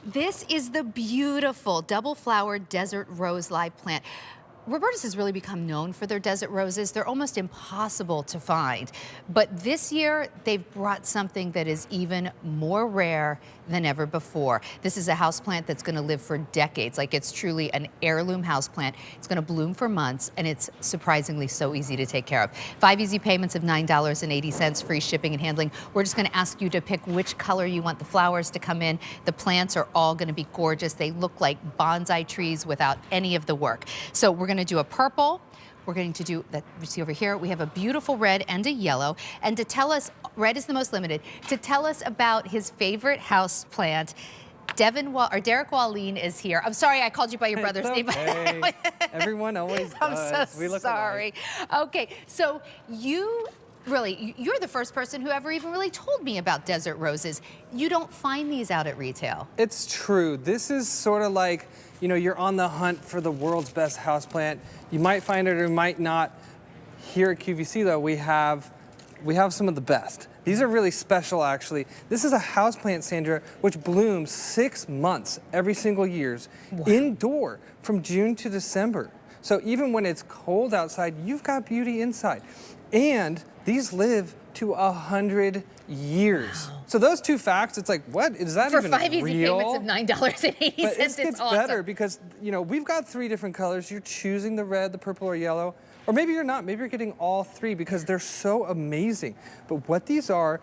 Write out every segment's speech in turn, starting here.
This is the beautiful double-flowered desert rose live plant. Roberta's has really become known for their desert roses. They're almost impossible to find. But this year, they've brought something that is even more rare than ever before. This is a houseplant that's going to live for decades. Like, it's truly an heirloom houseplant. It's going to bloom for months, and it's surprisingly so easy to take care of. 5 easy payments of $9.80, free shipping and handling. We're just going to ask you to pick which color you want the flowers to come in. The plants are all going to be gorgeous. They look like bonsai trees without any of the work. So we're going to do a purple. We're going to do that. You see over here, we have a beautiful red and a yellow. And to tell us, red is the most limited, to tell us about his favorite house plant, Derek Wallin is here. I'm sorry I called you by your brother's name. Everyone always I'm does. so sorry. Okay, so you're the first person who ever even really told me about desert roses. You don't find these out at retail. It's true. This is sort of like, you know, you're on the hunt for the world's best houseplant. You might find it or might not. Here at QVC, though, we have some of the best. These are really special, actually. This is a houseplant, Sandra, which blooms 6 months every single year, indoor, from June to December. So even when it's cold outside, you've got beauty inside. And these live to 100 years. Wow. So those two facts, it's like, what? Is that even real? For 5 easy payments of $9.80, but it gets awesome. better because, you know, we've got 3 different colors. You're choosing the red, the purple, or yellow. Or maybe you're not. Maybe you're getting all 3 because they're so amazing. But what these are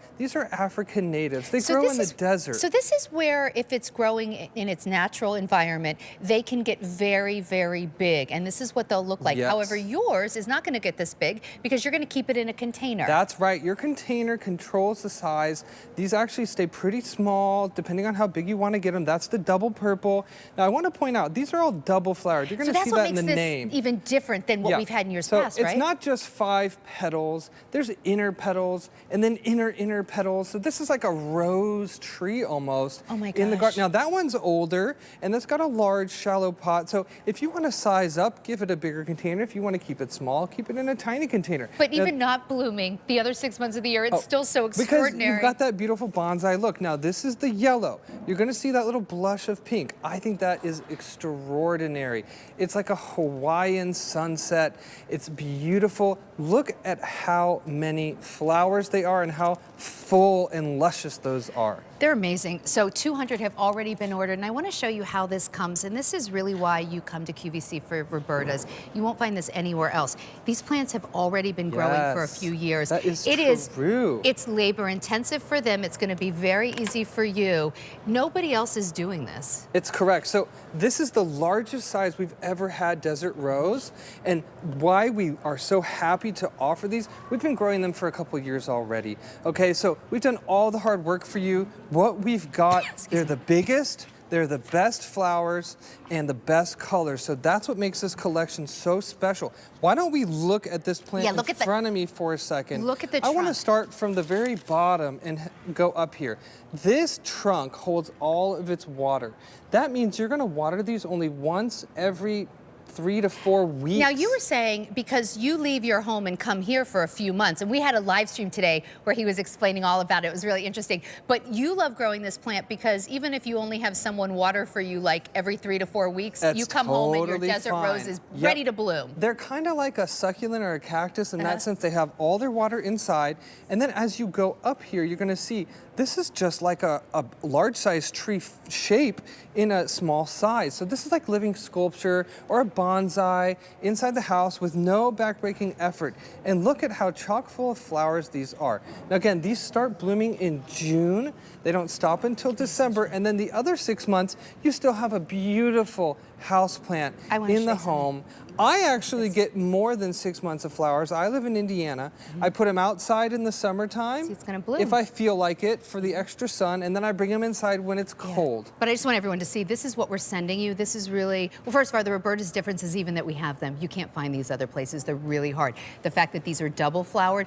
African natives. They grow in the desert. So this is where, if it's growing in its natural environment, they can get very, very big. And this is what they'll look like. Yes. However, yours is not going to get this big because you're going to keep it in a container. That's right. Your container controls the size. These actually stay pretty small, depending on how big you want to get them. That's the double purple. Now, I want to point out, these are all double flowered. You're going to see that in the name. So that's what makes this even different than what we've had in years past, right? It's not just 5 petals. There's inner petals and then inner petals. So this is like a rose tree almost in the garden. Now, that one's older, and that's got a large, shallow pot. So if you want to size up, give it a bigger container. If you want to keep it small, keep it in a tiny container. But even not blooming the other 6 months of the year, it's still so extraordinary. Because you've got that beautiful bonsai look. Now, this is the yellow. You're going to see that little blush of pink. I think that is extraordinary. It's like a Hawaiian sunset. It's beautiful. Look at how many flowers they are and how full and luscious those are. They're amazing. So 200 have already been ordered, and I want to show you how this comes. And this is really why you come to QVC for Roberta's. You won't find this anywhere else. These plants have already been growing for a few years. That is true. It's labor intensive for them. It's going to be very easy for you. Nobody else is doing this. It's correct. So this is the largest size we've ever had desert rose, and why we are so happy to offer these, we've been growing them for a couple years already. Okay, so we've done all the hard work for you. What we've got, they're the biggest, they're the best flowers, and the best colors. So that's what makes this collection so special. Why don't we look at this plant in front of me for a second? Look at the trunk. I want to start from the very bottom and go up here. This trunk holds all of its water. That means you're going to water these only once every 3 to 4 weeks. Now, you were saying because you leave your home and come here for a few months, and we had a live stream today where he was explaining all about it. It was really interesting. But you love growing this plant because even if you only have someone water for you like every 3 to 4 weeks, you come home and your desert rose is ready to bloom. They're kind of like a succulent or a cactus in that sense. They have all their water inside. And then as you go up here, you're going to see this is just like a large-sized tree shape in a small size. So this is like living sculpture or a bonsai inside the house with no backbreaking effort. And look at how chock full of flowers these are. Now again, these start blooming in June. They don't stop until December. And then the other 6 months, you still have a beautiful house plant in the home. I actually get more than 6 months of flowers. I live in Indiana. I put them outside in the summertime. See, it's gonna bloom. If I feel like it for the extra sun, and then I bring them inside when it's cold. But I just want everyone to see, this is what we're sending you. This is really, well, first of all, the Roberta's difference is even that we have them. You can't find these other places. They're really hard. The fact that these are double flowered,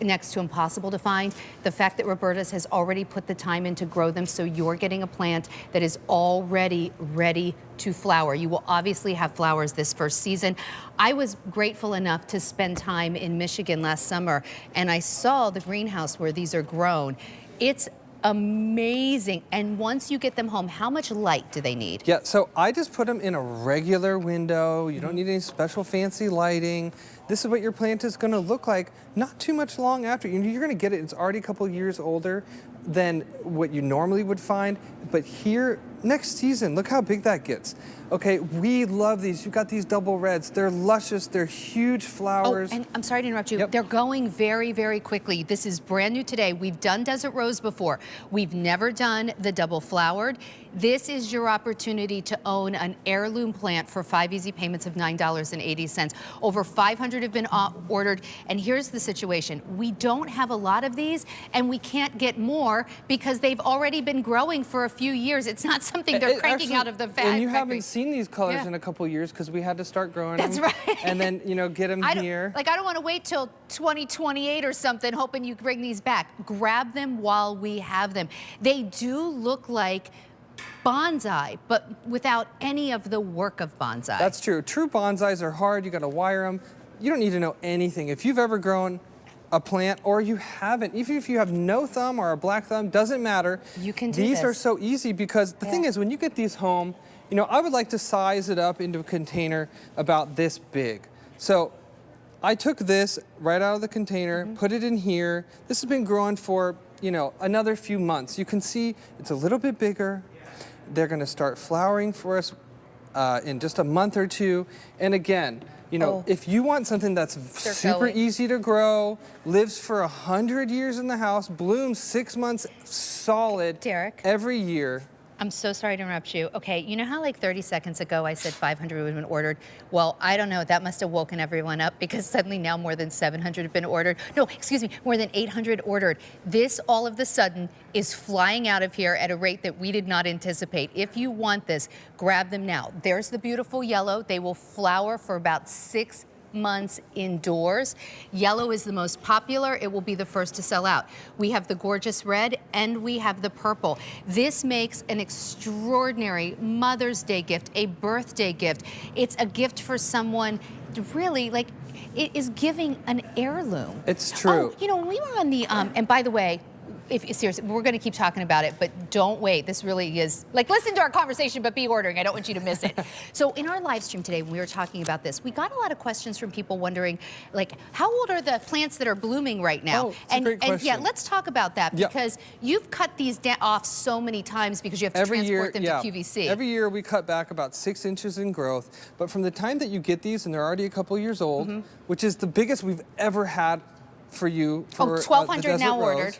next to impossible to find. The fact that Roberta's has already put the time in to grow them, so you're getting a plant that is already ready to flower. You will obviously have flowers this first season. I was grateful enough to spend time in Michigan last summer, and I saw the greenhouse where these are grown. It's amazing. And once you get them home, how much light do they need? Yeah, so I just put them in a regular window. You don't need any special fancy lighting. This is what your plant is going to look like not too much long after. You're going to get it. It's already a couple of years older than what you normally would find. But here, next season, look how big that gets. Okay, we love these. You've got these double reds. They're luscious. They're huge flowers. Oh, and I'm sorry to interrupt you. Yep. They're going very, very quickly. This is brand new today. We've done desert rose before. We've never done the double flowered. This is your opportunity to own an heirloom plant for 5 easy payments of $9.80. Over 500 have been ordered. And here's the situation. We don't have a lot of these, and we can't get more because they've already been growing for a few years. It's not something they're cranking out of the factory. And you haven't seen theen these colors in a couple years because we had to start growing them. That's right. And then, you know, get them here. I don't want to wait till 2028 or something hoping you bring these back. Grab them while we have them. They do look like bonsai, but without any of the work of bonsai. That's true. True bonsais are hard. You got to wire them. You don't need to know anything. If you've ever grown a plant or you haven't, even if you have no thumb or a black thumb, doesn't matter. You can do These this. are so easy because the thing is, when you get these home, you know, I would like to size it up into a container about this big. So I took this right out of the container, put it in here. This has been growing for, you know, another few months. You can see it's a little bit bigger. They're going to start flowering for us in just a month or two. And again, you know, if you want something that's super easy to grow, lives for 100 years in the house, blooms 6 months solid Derek, every year. I'm so sorry to interrupt you. Okay, you know how like 30 seconds ago I said 500 would have been ordered? Well, I don't know. That must have woken everyone up because suddenly now more than 700 have been ordered. No, excuse me, more than 800 ordered. This all of the sudden is flying out of here at a rate that we did not anticipate. If you want this, grab them now. There's the beautiful yellow. They will flower for about 6 months indoors. Yellow is the most popular. It will be the first to sell out. We have the gorgeous red and we have the purple. This makes an extraordinary Mother's Day gift, a birthday gift. It's a gift for someone really like, it is giving an heirloom. It's true. Oh, you know, when we were on the, and by the way, if seriously, we're going to keep talking about it, but don't wait. This really is, like, listen to our conversation, but be ordering. I don't want you to miss it. So in our live stream today, when we were talking about this, we got a lot of questions from people wondering, like, how old are the plants that are blooming right now? Oh, it's a great question. And yeah, let's talk about that because you've cut these off so many times because you have to transport them to QVC. Every year we cut back about 6 inches in growth, but from the time that you get these and they're already a couple years old, which is the biggest we've ever had for you for 1,200 now ordered.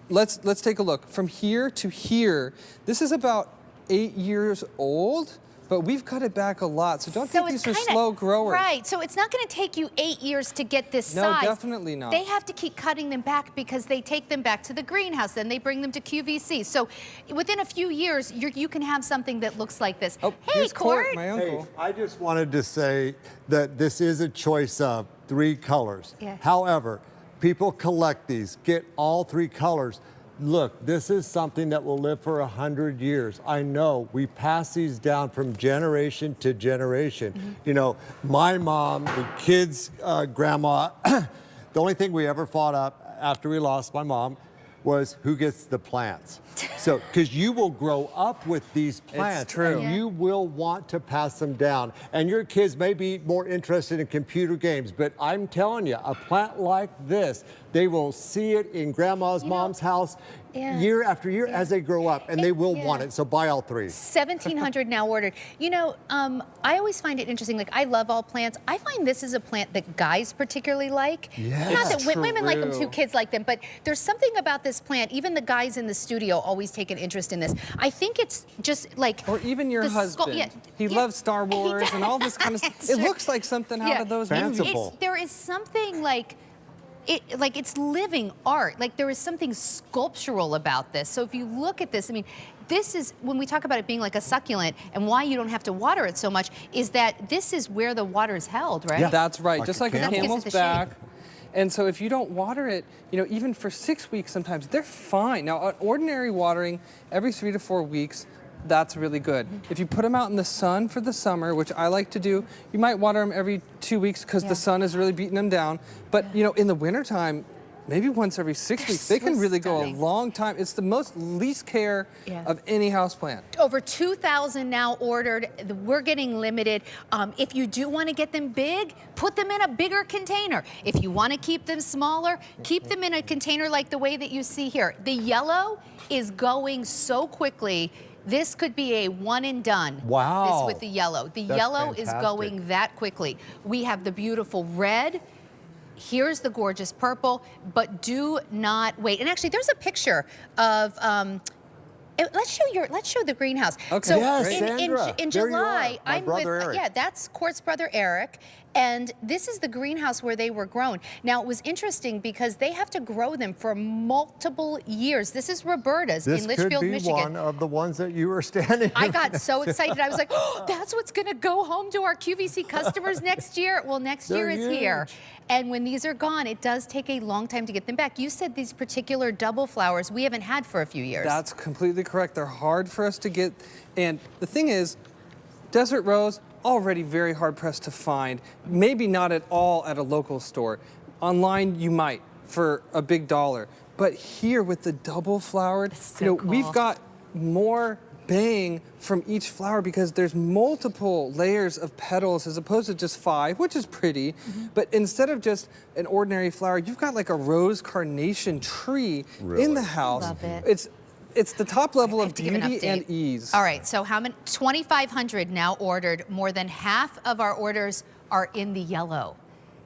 Let's take a look. From here to here, this is about 8 years old, but we've cut it back a lot. So don't think these are slow growers. Right, so it's not gonna take you 8 years to get this size. No, definitely not. They have to keep cutting them back because they take them back to the greenhouse, then they bring them to QVC. So within a few years, you can have something that looks like this. Oh, hey, here's Court. My uncle. Hey, I just wanted to say that this is a choice of 3 colors. Yeah. However, people collect these, get all 3 colors. Look, this is something that will live for 100 years. I know we pass these down from generation to generation. You know, my mom, the kids' grandma, the only thing we ever fought up after we lost my mom was who gets the plants. So, because you will grow up with these plants. It's true. And you will want to pass them down. And your kids may be more interested in computer games, but I'm telling you, a plant like this, they will see it in grandma's mom's house year after year as they grow up, and they will want it. So buy all 3. 1,700 now ordered. You know, I always find it interesting. Like, I love all plants. I find this is a plant that guys particularly like. Yes. Not that women like them too, kids like them, but there's something about this plant. Even the guys in the studio always take an interest in this. I think it's just like, or even your husband. He loves Star Wars and all this kind of stuff. It looks like something out of those movies. There is something like, it's living art. Like, there is something sculptural about this. So if you look at this, I mean, this is, when we talk about it being like a succulent and why you don't have to water it so much, is that this is where the water is held, right? Yeah, that's right. Like just like a camel's back. And so if you don't water it, you know, even for 6 weeks sometimes, they're fine. Now, ordinary watering every 3 to 4 weeks, that's really good. If you put them out in the sun for the summer, which I like to do, you might water them every 2 weeks because the sun is really beating them down. But, you know, in the wintertime, maybe once every 6 weeks. They can really go a long time. It's the most least care of any houseplant. Over 2,000 now ordered. We're getting limited. If you do want to get them big, put them in a bigger container. If you want to keep them smaller, keep them in a container like the way that you see here. The yellow is going so quickly. This could be a one and done. Wow. This with the yellow. The That's yellow is fantastic. going that quickly. We have the beautiful red. Here's the gorgeous purple, but do not wait. And actually, there's a picture of. Let's show the greenhouse. Okay. So Yes, in Sandra, in there you July, are. My I'm brother with Eric. that's Court's brother Eric. And this is the greenhouse where they were grown. Now, it was interesting because they have to grow them for multiple years. This is Roberta's This in Litchfield, could be Michigan. one of the ones that you were standing I in. got so excited. I was like, oh, that's what's going to go home to our QVC customers next year. Well, next year is here. And when these are gone, it does take a long time to get them back. You said these particular double flowers we haven't had for a few years. That's completely correct. They're hard for us to get. And the thing is, desert rose, already very hard pressed to find. Maybe not at all at a local store. Online, you might for a big dollar. But here with the double flowered, so cool. we've got more bang from each flower because there's multiple layers of petals as opposed to just 5, which is pretty. But instead of just an ordinary flower, you've got like a rose carnation tree in the house. Love it. It's the top level I of have to give an beauty and update. ease. All right, so how many? 2,500 now ordered. More than half of our orders are in the yellow.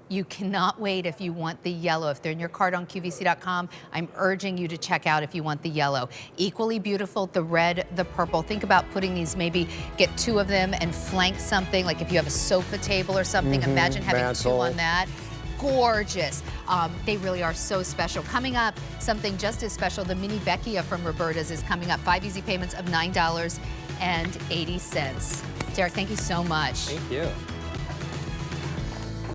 You cannot wait if you want the yellow. If they're in your cart on QVC.com, I'm urging you to check out if you want the yellow. Equally beautiful, the red, the purple. Think about putting these, maybe get 2 of them and flank something, like if you have a sofa table or something, imagine having mantle. 2 on that. Gorgeous. They really are so special. Coming up, something just as special, the mini Becchia from Roberta's is coming up. 5 easy payments of $9.80. Derek, thank you so much. Thank you.